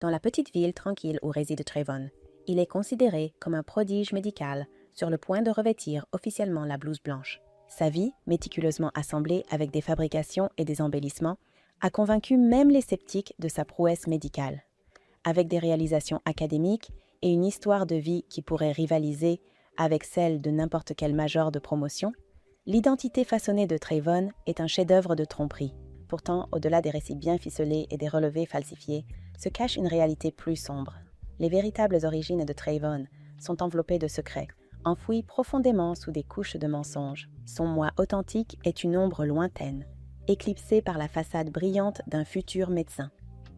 Dans la petite ville tranquille où réside Trayvon, il est considéré comme un prodige médical sur le point de revêtir officiellement la blouse blanche. Sa vie, méticuleusement assemblée avec des fabrications et des embellissements, a convaincu même les sceptiques de sa prouesse médicale. Avec des réalisations académiques et une histoire de vie qui pourrait rivaliser avec celle de n'importe quel major de promotion, l'identité façonnée de Trayvon est un chef-d'œuvre de tromperie. Pourtant, au-delà des récits bien ficelés et des relevés falsifiés, se cache une réalité plus sombre. Les véritables origines de Trayvon sont enveloppées de secrets, enfouis profondément sous des couches de mensonges. Son moi authentique est une ombre lointaine, éclipsée par la façade brillante d'un futur médecin.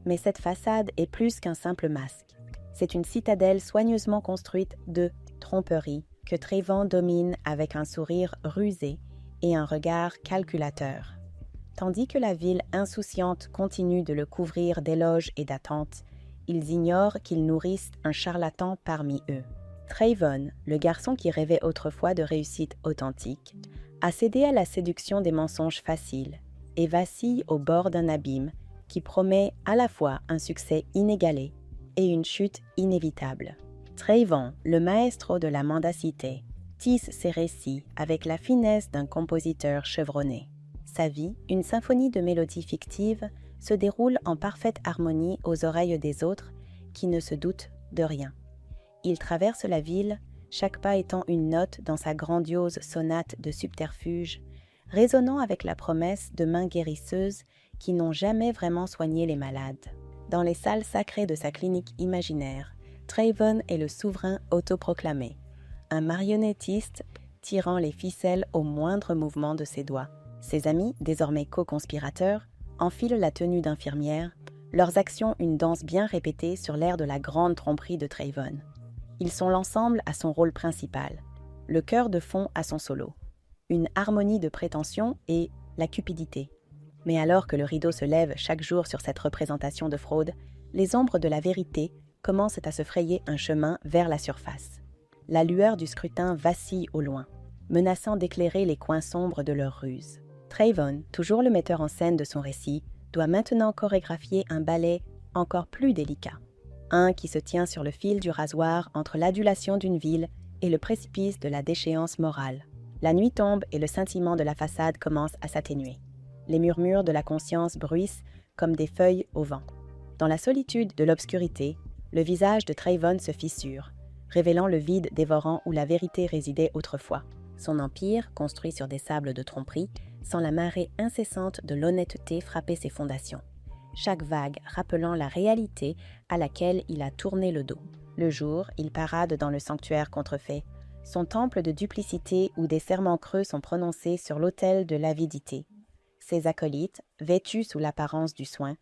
Mais cette façade est plus qu'un simple masque. C'est une citadelle soigneusement construite de tromperie que Trayvon domine avec un sourire rusé et un regard calculateur. Tandis que la ville insouciante continue de le couvrir d'éloges et d'attentes, ils ignorent qu'ils nourrissent un charlatan parmi eux. Trayvon, le garçon qui rêvait autrefois de réussite authentique, a cédé à la séduction des mensonges faciles et vacille au bord d'un abîme qui promet à la fois un succès inégalé et une chute inévitable. Trayvon, le maestro de la mendacité, tisse ses récits avec la finesse d'un compositeur chevronné. Sa vie, une symphonie de mélodies fictives, se déroule en parfaite harmonie aux oreilles des autres qui ne se doutent de rien. Il traverse la ville, chaque pas étant une note dans sa grandiose sonate de subterfuge, résonnant avec la promesse de mains guérisseuses qui n'ont jamais vraiment soigné les malades. Dans les salles sacrées de sa clinique imaginaire, Trayvon est le souverain autoproclamé, un marionnettiste tirant les ficelles au moindre mouvement de ses doigts. Ses amis, désormais co-conspirateurs, enfilent la tenue d'infirmière, leurs actions une danse bien répétée sur l'air de la grande tromperie de Trayvon. Ils sont l'ensemble à son rôle principal, le chœur de fond à son solo, une harmonie de prétention et la cupidité. Mais alors que le rideau se lève chaque jour sur cette représentation de fraude, les ombres de la vérité commencent à se frayer un chemin vers la surface. La lueur du scrutin vacille au loin, menaçant d'éclairer les coins sombres de leur ruse. Trayvon, toujours le metteur en scène de son récit, doit maintenant chorégraphier un ballet encore plus délicat. Un qui se tient sur le fil du rasoir entre l'adulation d'une ville et le précipice de la déchéance morale. La nuit tombe et le scintillement de la façade commence à s'atténuer. Les murmures de la conscience bruissent comme des feuilles au vent. Dans la solitude de l'obscurité, le visage de Trayvon se fissure, révélant le vide dévorant où la vérité résidait autrefois. Son empire, construit sur des sables de tromperie, sent la marée incessante de l'honnêteté frapper ses fondations. Chaque vague rappelant la réalité à laquelle il a tourné le dos. Le jour, il parade dans le sanctuaire contrefait, son temple de duplicité où des serments creux sont prononcés sur l'autel de l'avidité. Ses acolytes, vêtus sous l'apparence du soin,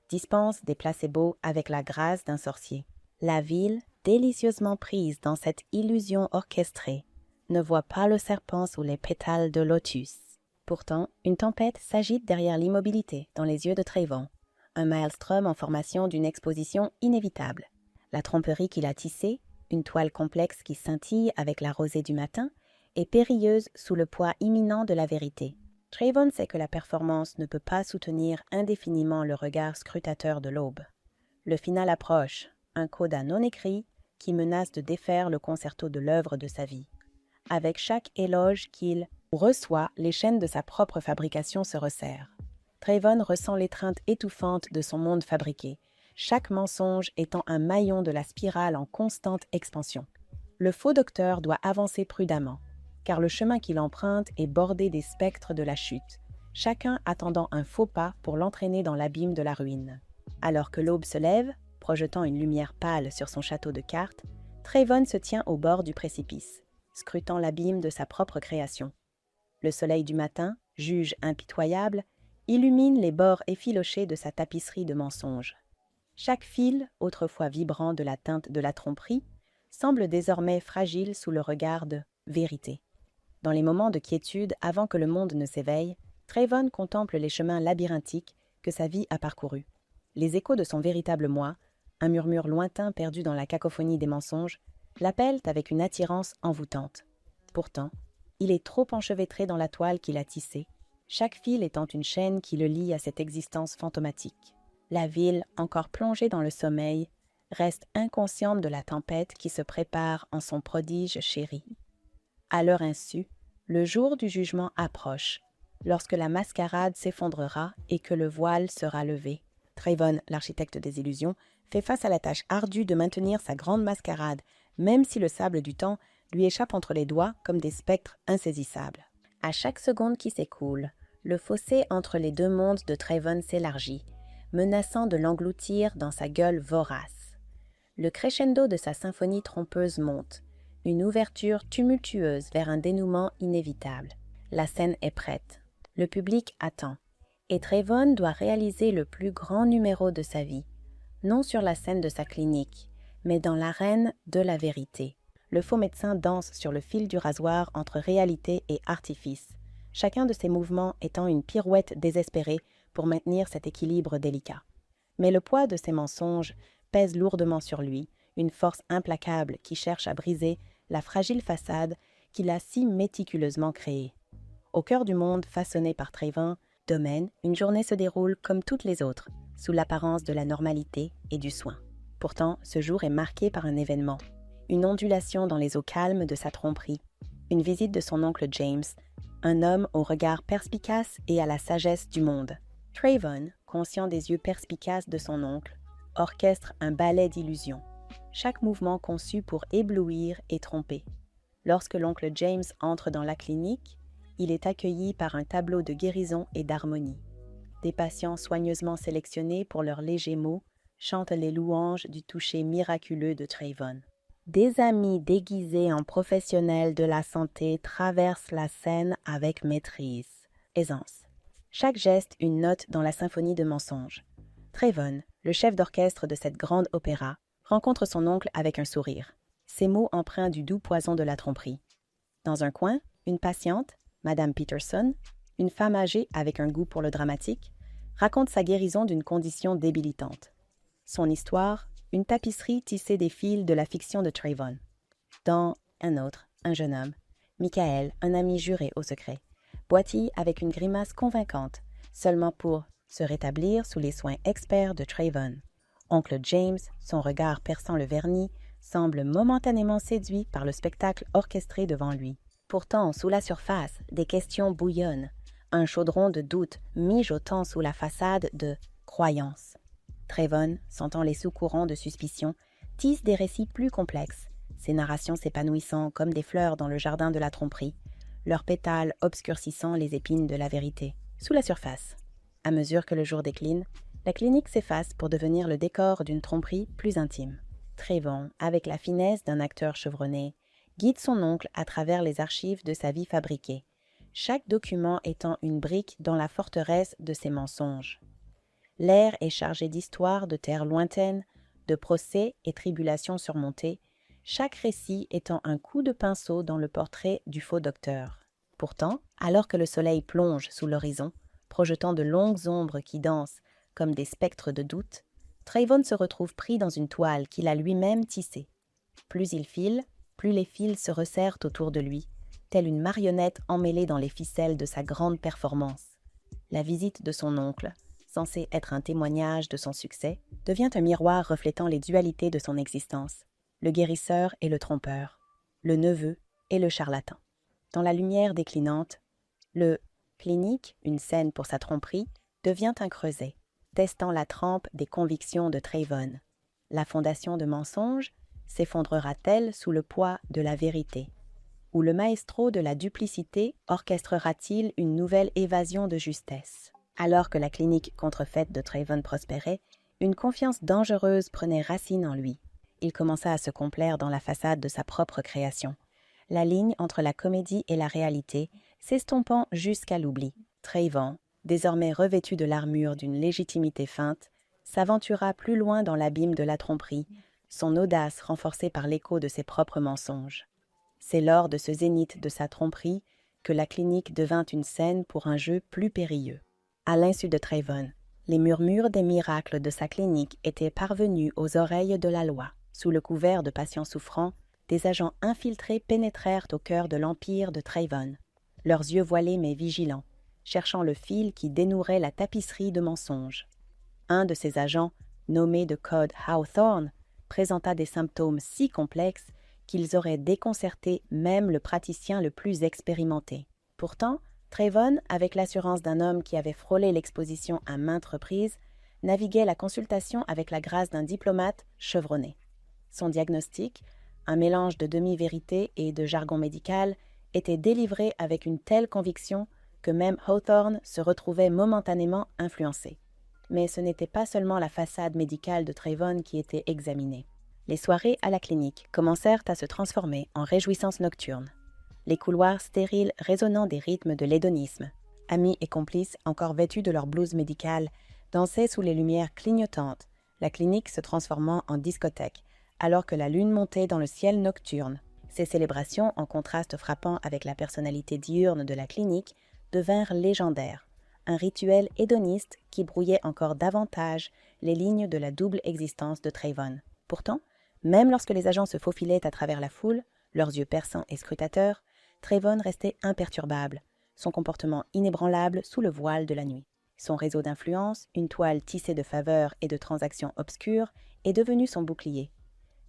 dispensent des placebos avec la grâce d'un sorcier. La ville, délicieusement prise dans cette illusion orchestrée, ne voit pas le serpent sous les pétales de lotus. Pourtant, une tempête s'agite derrière l'immobilité dans les yeux de Trayvon, un maelstrom en formation d'une exposition inévitable. La tromperie qu'il a tissée, une toile complexe qui scintille avec la rosée du matin, est périlleuse sous le poids imminent de la vérité. Trayvon sait que la performance ne peut pas soutenir indéfiniment le regard scrutateur de l'aube. Le final approche, un coda non écrit qui menace de défaire le concerto de l'œuvre de sa vie. Avec chaque éloge qu'il reçoit, les chaînes de sa propre fabrication se resserrent. Trayvon ressent l'étreinte étouffante de son monde fabriqué, chaque mensonge étant un maillon de la spirale en constante expansion. Le faux docteur doit avancer prudemment, car le chemin qu'il emprunte est bordé des spectres de la chute, chacun attendant un faux pas pour l'entraîner dans l'abîme de la ruine. Alors que l'aube se lève, projetant une lumière pâle sur son château de cartes, Trayvon se tient au bord du précipice, scrutant l'abîme de sa propre création. Le soleil du matin, juge impitoyable, illumine les bords effilochés de sa tapisserie de mensonges. Chaque fil, autrefois vibrant de la teinte de la tromperie, semble désormais fragile sous le regard de vérité. Dans les moments de quiétude avant que le monde ne s'éveille, Trayvon contemple les chemins labyrinthiques que sa vie a parcourus. Les échos de son véritable moi, un murmure lointain perdu dans la cacophonie des mensonges, l'appellent avec une attirance envoûtante. Pourtant, il est trop enchevêtré dans la toile qu'il a tissée, chaque fil étant une chaîne qui le lie à cette existence fantomatique. La ville, encore plongée dans le sommeil, reste inconsciente de la tempête qui se prépare en son prodige chéri. À leur insu, le jour du jugement approche, lorsque la mascarade s'effondrera et que le voile sera levé. Trayvon, l'architecte des illusions, fait face à la tâche ardue de maintenir sa grande mascarade, même si le sable du temps lui échappe entre les doigts comme des spectres insaisissables. À chaque seconde qui s'écoule, le fossé entre les deux mondes de Trayvon s'élargit, menaçant de l'engloutir dans sa gueule vorace. Le crescendo de sa symphonie trompeuse monte, une ouverture tumultueuse vers un dénouement inévitable. La scène est prête. Le public attend. Et Trayvon doit réaliser le plus grand numéro de sa vie, non sur la scène de sa clinique, mais dans l'arène de la vérité. Le faux médecin danse sur le fil du rasoir entre réalité et artifice, chacun de ses mouvements étant une pirouette désespérée pour maintenir cet équilibre délicat. Mais le poids de ses mensonges pèse lourdement sur lui, une force implacable qui cherche à briser la fragile façade qu'il a si méticuleusement créée. Au cœur du monde façonné par Trayvon, domaine, une journée se déroule comme toutes les autres, sous l'apparence de la normalité et du soin. Pourtant, ce jour est marqué par un événement, une ondulation dans les eaux calmes de sa tromperie, une visite de son oncle James, un homme au regard perspicace et à la sagesse du monde. Trayvon, conscient des yeux perspicaces de son oncle, orchestre un ballet d'illusions, chaque mouvement conçu pour éblouir et tromper. Lorsque l'oncle James entre dans la clinique, il est accueilli par un tableau de guérison et d'harmonie. Des patients soigneusement sélectionnés pour leurs légers mots chantent les louanges du toucher miraculeux de Trayvon. Des amis déguisés en professionnels de la santé traversent la scène avec maîtrise, aisance. Chaque geste une note dans la symphonie de mensonges. Trayvon, le chef d'orchestre de cette grande opéra, rencontre son oncle avec un sourire, ses mots empreints du doux poison de la tromperie. Dans un coin, une patiente, Madame Peterson, une femme âgée avec un goût pour le dramatique, raconte sa guérison d'une condition débilitante. Son histoire, une tapisserie tissée des fils de la fiction de Trayvon. Dans un autre, un jeune homme, Michael, un ami juré au secret, boitille avec une grimace convaincante, seulement pour se rétablir sous les soins experts de Trayvon. Oncle James, son regard perçant le vernis, semble momentanément séduit par le spectacle orchestré devant lui. Pourtant, sous la surface, des questions bouillonnent, un chaudron de doute mijotant sous la façade de croyance. Trayvon, sentant les sous-courants de suspicion, tisse des récits plus complexes, ses narrations s'épanouissant comme des fleurs dans le jardin de la tromperie, leurs pétales obscurcissant les épines de la vérité. Sous la surface, à mesure que le jour décline, la clinique s'efface pour devenir le décor d'une tromperie plus intime. Trayvon, avec la finesse d'un acteur chevronné, guide son oncle à travers les archives de sa vie fabriquée, chaque document étant une brique dans la forteresse de ses mensonges. L'air est chargé d'histoires de terres lointaines, de procès et tribulations surmontées, chaque récit étant un coup de pinceau dans le portrait du faux docteur. Pourtant, alors que le soleil plonge sous l'horizon, projetant de longues ombres qui dansent comme des spectres de doute, Trayvon se retrouve pris dans une toile qu'il a lui-même tissée. Plus il file, plus les fils se resserrent autour de lui, telle une marionnette emmêlée dans les ficelles de sa grande performance. La visite de son oncle, censée être un témoignage de son succès, devient un miroir reflétant les dualités de son existence, le guérisseur et le trompeur, le neveu et le charlatan. Dans la lumière déclinante, le « clinique, une scène pour sa tromperie » devient un creuset, testant la trempe des convictions de Trayvon. La fondation de mensonges s'effondrera-t-elle sous le poids de la vérité? Ou le maestro de la duplicité orchestrera-t-il une nouvelle évasion de justesse? Alors que la clinique contrefaite de Trayvon prospérait, une confiance dangereuse prenait racine en lui. Il commença à se complaire dans la façade de sa propre création, la ligne entre la comédie et la réalité s'estompant jusqu'à l'oubli. Trayvon, désormais revêtu de l'armure d'une légitimité feinte, s'aventura plus loin dans l'abîme de la tromperie, son audace renforcée par l'écho de ses propres mensonges. C'est lors de ce zénith de sa tromperie que la clinique devint une scène pour un jeu plus périlleux. À l'insu de Trayvon, les murmures des miracles de sa clinique étaient parvenus aux oreilles de la loi. Sous le couvert de patients souffrants, des agents infiltrés pénétrèrent au cœur de l'empire de Trayvon, leurs yeux voilés mais vigilants, cherchant le fil qui dénouerait la tapisserie de mensonges. Un de ces agents, nommé de code Hawthorne, présenta des symptômes si complexes qu'ils auraient déconcerté même le praticien le plus expérimenté. Pourtant, Trayvon, avec l'assurance d'un homme qui avait frôlé l'exposition à maintes reprises, naviguait la consultation avec la grâce d'un diplomate chevronné. Son diagnostic, un mélange de demi-vérité et de jargon médical, était délivré avec une telle conviction que même Hawthorne se retrouvait momentanément influencé. Mais ce n'était pas seulement la façade médicale de Trayvon qui était examinée. Les soirées à la clinique commencèrent à se transformer en réjouissances nocturnes. Les couloirs stériles résonnant des rythmes de l'hédonisme, amis et complices encore vêtus de leur blouse médicale, dansaient sous les lumières clignotantes, la clinique se transformant en discothèque, alors que la lune montait dans le ciel nocturne. Ces célébrations, en contraste frappant avec la personnalité diurne de la clinique, devinrent légendaires, un rituel hédoniste qui brouillait encore davantage les lignes de la double existence de Trayvon. Pourtant, même lorsque les agents se faufilaient à travers la foule, leurs yeux perçants et scrutateurs, Trayvon restait imperturbable, son comportement inébranlable sous le voile de la nuit. Son réseau d'influence, une toile tissée de faveurs et de transactions obscures, est devenu son bouclier.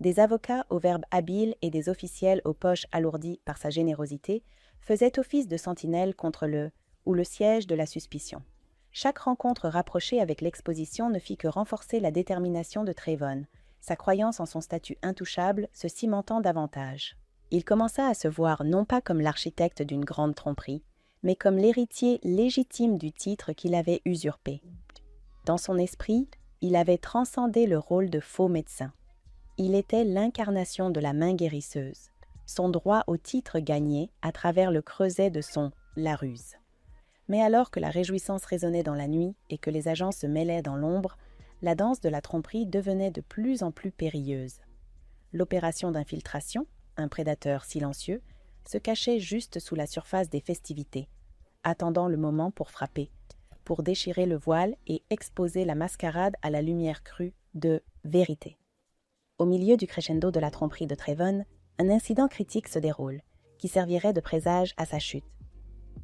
Des avocats au verbe habile et des officiels aux poches alourdies par sa générosité faisaient office de sentinelle contre le siège de la suspicion. Chaque rencontre rapprochée avec l'exposition ne fit que renforcer la détermination de Trayvon, sa croyance en son statut intouchable se cimentant davantage. Il commença à se voir non pas comme l'architecte d'une grande tromperie, mais comme l'héritier légitime du titre qu'il avait usurpé. Dans son esprit, il avait transcendé le rôle de faux médecin. Il était l'incarnation de la main guérisseuse, son droit au titre gagné à travers le creuset de son « la ruse ». Mais alors que la réjouissance résonnait dans la nuit et que les agents se mêlaient dans l'ombre, la danse de la tromperie devenait de plus en plus périlleuse. L'opération d'infiltration, un prédateur silencieux, se cachait juste sous la surface des festivités, attendant le moment pour frapper, pour déchirer le voile et exposer la mascarade à la lumière crue de vérité. Au milieu du crescendo de la tromperie de Trayvon, un incident critique se déroule, qui servirait de présage à sa chute.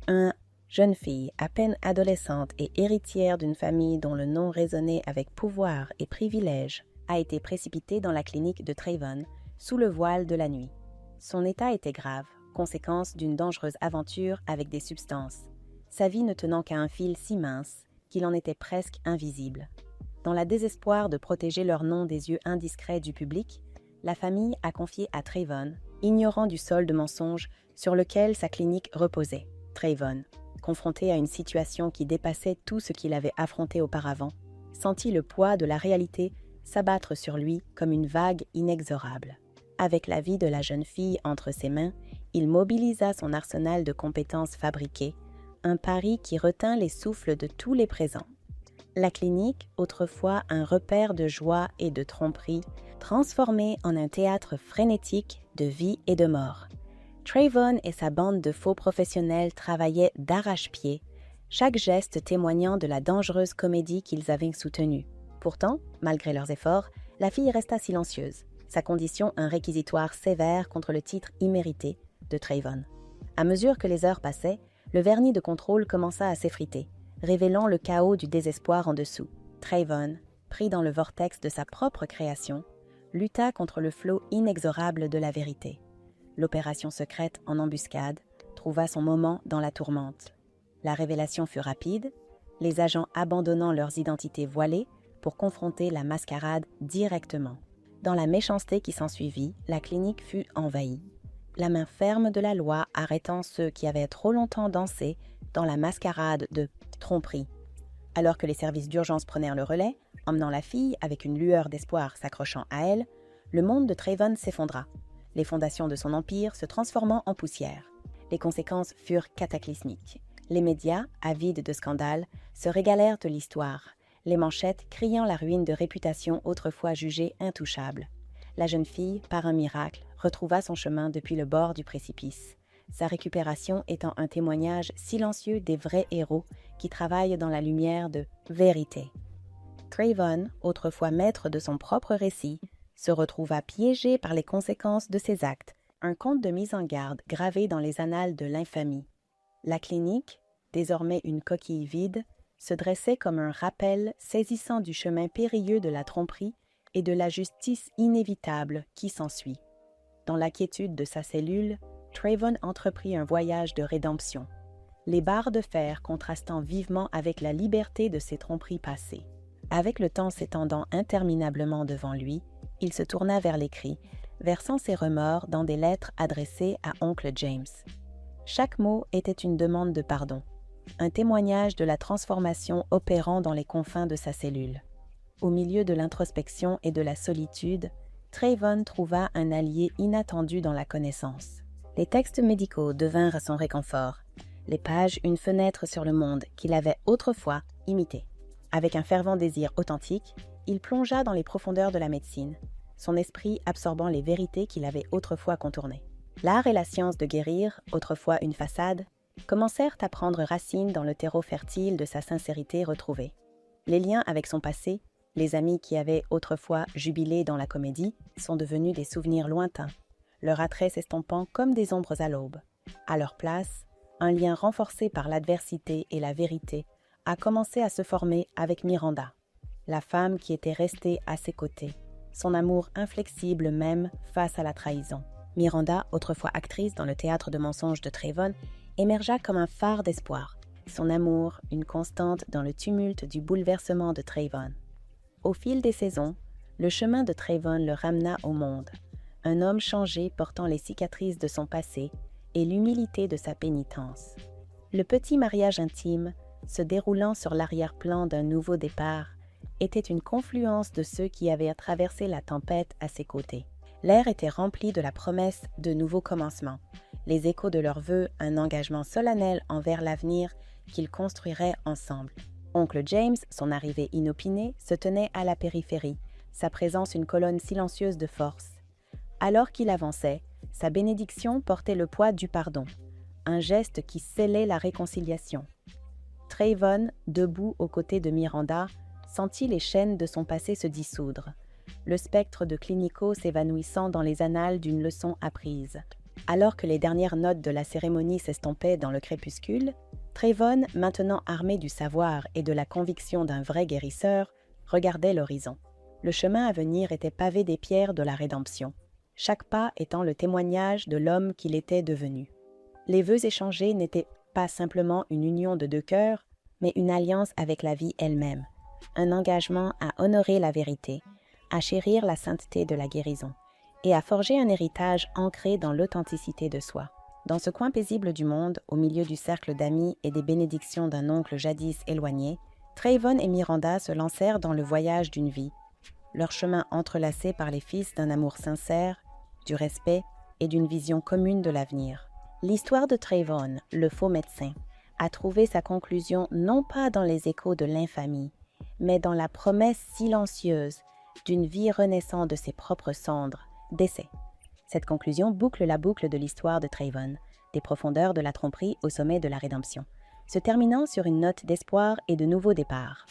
Une jeune fille, à peine adolescente et héritière d'une famille dont le nom résonnait avec pouvoir et privilège, a été précipitée dans la clinique de Trayvon, sous le voile de la nuit. Son état était grave, conséquence d'une dangereuse aventure avec des substances, sa vie ne tenant qu'à un fil si mince qu'il en était presque invisible. Dans la désespoir de protéger leur nom des yeux indiscrets du public, la famille a confié à Trayvon, ignorant du sol de mensonges sur lequel sa clinique reposait. Trayvon, confronté à une situation qui dépassait tout ce qu'il avait affronté auparavant, sentit le poids de la réalité s'abattre sur lui comme une vague inexorable. Avec la vie de la jeune fille entre ses mains, il mobilisa son arsenal de compétences fabriquées, un pari qui retint les souffles de tous les présents. La clinique, autrefois un repère de joie et de tromperie, transformée en un théâtre frénétique de vie et de mort. Trayvon et sa bande de faux professionnels travaillaient d'arrache-pied, chaque geste témoignant de la dangereuse comédie qu'ils avaient soutenue. Pourtant, malgré leurs efforts, la fille resta silencieuse, sa condition un réquisitoire sévère contre le titre immérité de Trayvon. À mesure que les heures passaient, le vernis de contrôle commença à s'effriter, révélant le chaos du désespoir en dessous. Trayvon, pris dans le vortex de sa propre création, lutta contre le flot inexorable de la vérité. L'opération secrète en embuscade trouva son moment dans la tourmente. La révélation fut rapide, les agents abandonnant leurs identités voilées pour confronter la mascarade directement. Dans la méchanceté qui s'ensuivit, la clinique fut envahie. La main ferme de la loi arrêtant ceux qui avaient trop longtemps dansé dans la mascarade de tromperie. Alors que les services d'urgence prenèrent le relais, emmenant la fille avec une lueur d'espoir s'accrochant à elle, le monde de Trayvon s'effondra, les fondations de son empire se transformant en poussière. Les conséquences furent cataclysmiques. Les médias, avides de scandales, se régalèrent de l'histoire, les manchettes criant la ruine de réputation autrefois jugée intouchable. La jeune fille, par un miracle, retrouva son chemin depuis le bord du précipice, sa récupération étant un témoignage silencieux des vrais héros qui travaillent dans la lumière de vérité. Trayvon, autrefois maître de son propre récit, se retrouva piégé par les conséquences de ses actes, un conte de mise en garde gravé dans les annales de l'infamie. La clinique, désormais une coquille vide, se dressait comme un rappel saisissant du chemin périlleux de la tromperie et de la justice inévitable qui s'ensuit. Dans la quiétude de sa cellule, Trayvon entreprit un voyage de rédemption, les barres de fer contrastant vivement avec la liberté de ses tromperies passées. Avec le temps s'étendant interminablement devant lui, il se tourna vers l'écrit, versant ses remords dans des lettres adressées à oncle James. Chaque mot était une demande de pardon, un témoignage de la transformation opérant dans les confins de sa cellule. Au milieu de l'introspection et de la solitude, Trayvon trouva un allié inattendu dans la connaissance. Les textes médicaux devinrent son réconfort, les pages une fenêtre sur le monde qu'il avait autrefois imité. Avec un fervent désir authentique, il plongea dans les profondeurs de la médecine, son esprit absorbant les vérités qu'il avait autrefois contournées. L'art et la science de guérir, autrefois une façade, commencèrent à prendre racine dans le terreau fertile de sa sincérité retrouvée. Les liens avec son passé, les amis qui avaient autrefois jubilé dans la comédie, sont devenus des souvenirs lointains, leur attrait s'estompant comme des ombres à l'aube. À leur place, un lien renforcé par l'adversité et la vérité a commencé à se former avec Miranda, la femme qui était restée à ses côtés, son amour inflexible même face à la trahison. Miranda, autrefois actrice dans le théâtre de mensonges de Trayvon, émergea comme un phare d'espoir, son amour une constante dans le tumulte du bouleversement de Trayvon. Au fil des saisons, le chemin de Trayvon le ramena au monde, un homme changé portant les cicatrices de son passé et l'humilité de sa pénitence. Le petit mariage intime, se déroulant sur l'arrière-plan d'un nouveau départ, était une confluence de ceux qui avaient traversé la tempête à ses côtés. L'air était rempli de la promesse de nouveaux commencements, les échos de leurs vœux, un engagement solennel envers l'avenir qu'ils construiraient ensemble. Oncle James, son arrivée inopinée, se tenait à la périphérie, sa présence une colonne silencieuse de force. Alors qu'il avançait, sa bénédiction portait le poids du pardon, un geste qui scellait la réconciliation. Trayvon, debout aux côtés de Miranda, sentit les chaînes de son passé se dissoudre, le spectre de Clinico s'évanouissant dans les annales d'une leçon apprise. Alors que les dernières notes de la cérémonie s'estompaient dans le crépuscule, Trayvon, maintenant armé du savoir et de la conviction d'un vrai guérisseur, regardait l'horizon. Le chemin à venir était pavé des pierres de la rédemption, chaque pas étant le témoignage de l'homme qu'il était devenu. Les vœux échangés n'étaient pas simplement une union de deux cœurs, mais une alliance avec la vie elle-même, un engagement à honorer la vérité, à chérir la sainteté de la guérison, et à forger un héritage ancré dans l'authenticité de soi. Dans ce coin paisible du monde, au milieu du cercle d'amis et des bénédictions d'un oncle jadis éloigné, Trayvon et Miranda se lancèrent dans le voyage d'une vie, leur chemin entrelacé par les fils d'un amour sincère, du respect et d'une vision commune de l'avenir. L'histoire de Trayvon, le faux médecin, a trouvé sa conclusion non pas dans les échos de l'infamie, mais dans la promesse silencieuse d'une vie renaissant de ses propres cendres, d'essai. Cette conclusion boucle la boucle de l'histoire de Trayvon, des profondeurs de la tromperie au sommet de la rédemption, se terminant sur une note d'espoir et de nouveau départ.